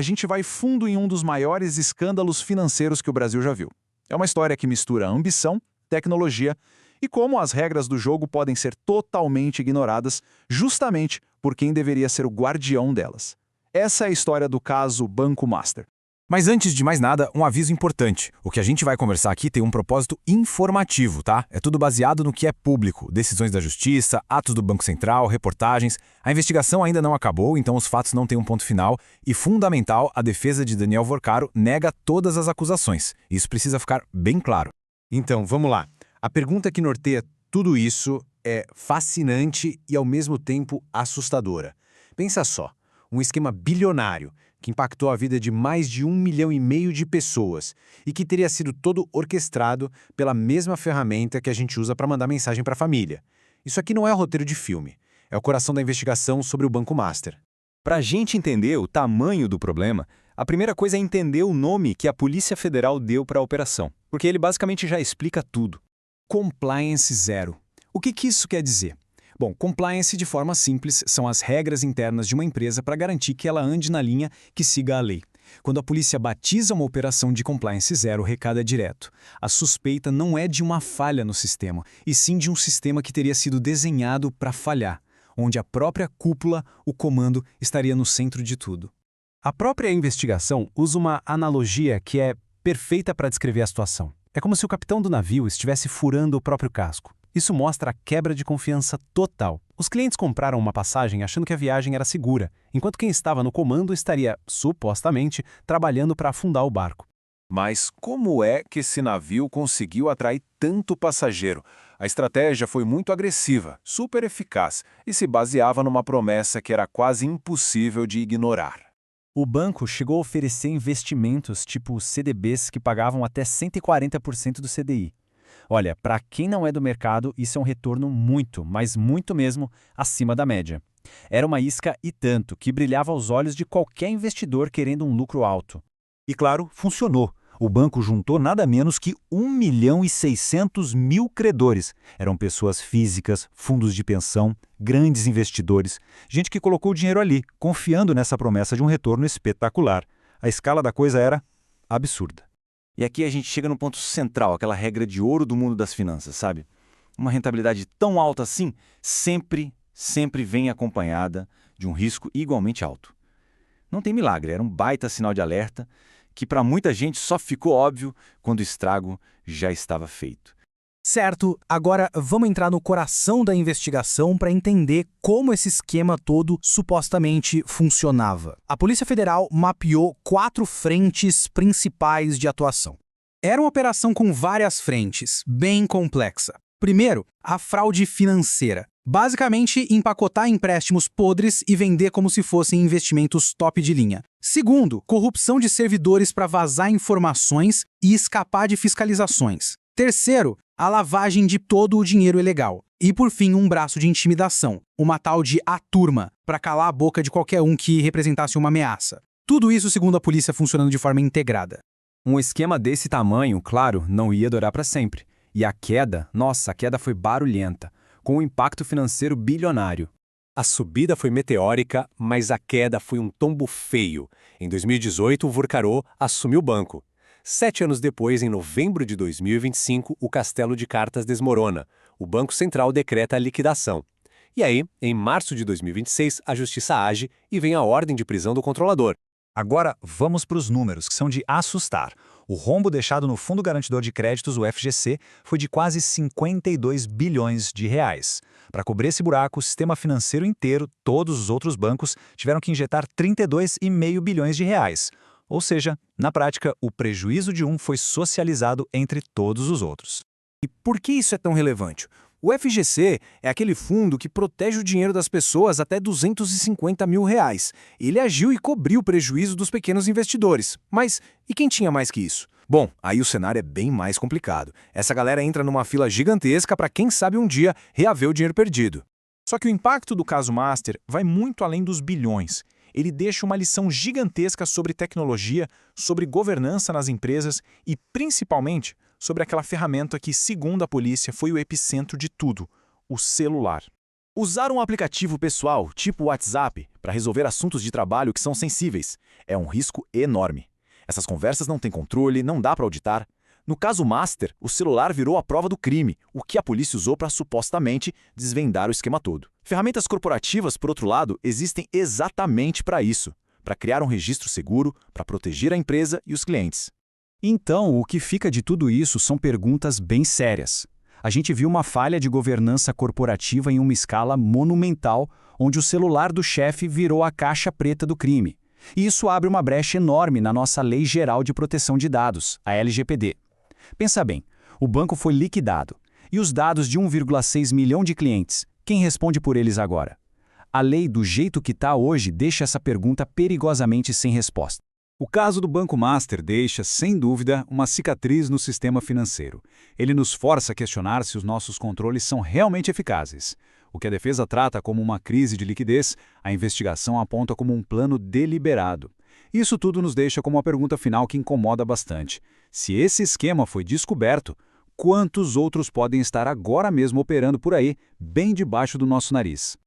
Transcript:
gente vai fundo em um dos maiores escândalos financeiros que o Brasil já viu. É uma história que mistura ambição, tecnologia e como as regras do jogo podem ser totalmente ignoradas justamente por quem deveria ser o guardião delas. Essa é a história do caso Banco Master. Mas antes de mais nada, um aviso importante. O que a gente vai conversar aqui tem um propósito informativo, tá? É tudo baseado no que é público. Decisões da Justiça, atos do Banco Central, reportagens. A investigação ainda não acabou, então os fatos não têm um ponto final. E, fundamental, a defesa de Daniel Vorcaro nega todas as acusações. Isso precisa ficar bem claro. Então, vamos lá. A pergunta que norteia tudo isso é fascinante e, ao mesmo tempo, assustadora. Pensa só, um esquema bilionário que impactou a vida de mais de 1,5 milhão de pessoas e que teria sido todo orquestrado pela mesma ferramenta que a gente usa para mandar mensagem para a família. Isso aqui não é roteiro de filme, é o coração da investigação sobre o Banco Master. Para a gente entender o tamanho do problema, a primeira coisa é entender o nome que a Polícia Federal deu para a operação, porque ele basicamente já explica tudo. Compliance Zero. O que isso quer dizer? Bom, compliance, de forma simples, são as regras internas de uma empresa para garantir que ela ande na linha que siga a lei. Quando a polícia batiza uma operação de compliance zero, o recado é direto. A suspeita não é de uma falha no sistema, e sim de um sistema que teria sido desenhado para falhar, onde a própria cúpula, o comando, estaria no centro de tudo. A própria investigação usa uma analogia que é perfeita para descrever a situação. É como se o capitão do navio estivesse furando o próprio casco. Isso mostra a quebra de confiança total. Os clientes compraram uma passagem achando que a viagem era segura, enquanto quem estava no comando estaria, supostamente, trabalhando para afundar o barco. Mas como é que esse navio conseguiu atrair tanto passageiro? A estratégia foi muito agressiva, super eficaz e se baseava numa promessa que era quase impossível de ignorar. O banco chegou a oferecer investimentos tipo CDBs que pagavam até 140% do CDI. Olha, para quem não é do mercado, isso é um retorno muito, mas muito mesmo, acima da média. Era uma isca e tanto que brilhava aos olhos de qualquer investidor querendo um lucro alto. E claro, funcionou. O banco juntou nada menos que 1.600.000 credores. Eram pessoas físicas, fundos de pensão, grandes investidores, gente que colocou o dinheiro ali, confiando nessa promessa de um retorno espetacular. A escala da coisa era absurda. E aqui a gente chega no ponto central, aquela regra de ouro do mundo das finanças, sabe? Uma rentabilidade tão alta assim sempre vem acompanhada de um risco igualmente alto. Não tem milagre, era um baita sinal de alerta que para muita gente só ficou óbvio quando o estrago já estava feito. Certo, agora vamos entrar no coração da investigação para entender como esse esquema todo supostamente funcionava. A Polícia Federal mapeou 4 frentes principais de atuação. Era uma operação com várias frentes, bem complexa. Primeiro, a fraude financeira. Basicamente, empacotar empréstimos podres e vender como se fossem investimentos top de linha. Segundo, corrupção de servidores para vazar informações e escapar de fiscalizações. Terceiro, a lavagem de todo o dinheiro ilegal. E, por fim, um braço de intimidação, uma tal de A Turma, para calar a boca de qualquer um que representasse uma ameaça. Tudo isso, segundo a polícia, funcionando de forma integrada. Um esquema desse tamanho, claro, não ia durar para sempre. E a queda, nossa, a queda foi barulhenta, com um impacto financeiro bilionário. A subida foi meteórica, mas a queda foi um tombo feio. Em 2018, o Vorcaro assumiu o banco. 7 anos depois, em novembro de 2025, o castelo de cartas desmorona. O Banco Central decreta a liquidação. E aí, em março de 2026, a Justiça age e vem a ordem de prisão do controlador. Agora, vamos para os números, que são de assustar. O rombo deixado no Fundo Garantidor de Créditos, o FGC, foi de quase 52 bilhões de reais. Para cobrir esse buraco, o sistema financeiro inteiro, todos os outros bancos, tiveram que injetar 32,5 bilhões de reais. Ou seja, na prática, o prejuízo de um foi socializado entre todos os outros. E por que isso é tão relevante? O FGC é aquele fundo que protege o dinheiro das pessoas até R$250 mil. Ele agiu e cobriu o prejuízo dos pequenos investidores. Mas e quem tinha mais que isso? Bom, aí o cenário é bem mais complicado. Essa galera entra numa fila gigantesca para quem sabe um dia reaver o dinheiro perdido. Só que o impacto do caso Master vai muito além dos bilhões. Ele deixa uma lição gigantesca sobre tecnologia, sobre governança nas empresas e, principalmente, sobre aquela ferramenta que, segundo a polícia, foi o epicentro de tudo, o celular. Usar um aplicativo pessoal, tipo WhatsApp, para resolver assuntos de trabalho que são sensíveis, é um risco enorme. Essas conversas não têm controle, não dá para auditar. No caso Master, o celular virou a prova do crime, o que a polícia usou para supostamente desvendar o esquema todo. Ferramentas corporativas, por outro lado, existem exatamente para isso, para criar um registro seguro, para proteger a empresa e os clientes. Então, o que fica de tudo isso são perguntas bem sérias. A gente viu uma falha de governança corporativa em uma escala monumental, onde o celular do chefe virou a caixa preta do crime. E isso abre uma brecha enorme na nossa Lei Geral de Proteção de Dados, a LGPD. Pensa bem, o banco foi liquidado. E os dados de 1,6 milhão de clientes, quem responde por eles agora? A lei, do jeito que está hoje, deixa essa pergunta perigosamente sem resposta. O caso do Banco Master deixa, sem dúvida, uma cicatriz no sistema financeiro. Ele nos força a questionar se os nossos controles são realmente eficazes. O que a defesa trata como uma crise de liquidez, a investigação aponta como um plano deliberado. Isso tudo nos deixa com uma pergunta final que incomoda bastante. Se esse esquema foi descoberto, quantos outros podem estar agora mesmo operando por aí, bem debaixo do nosso nariz?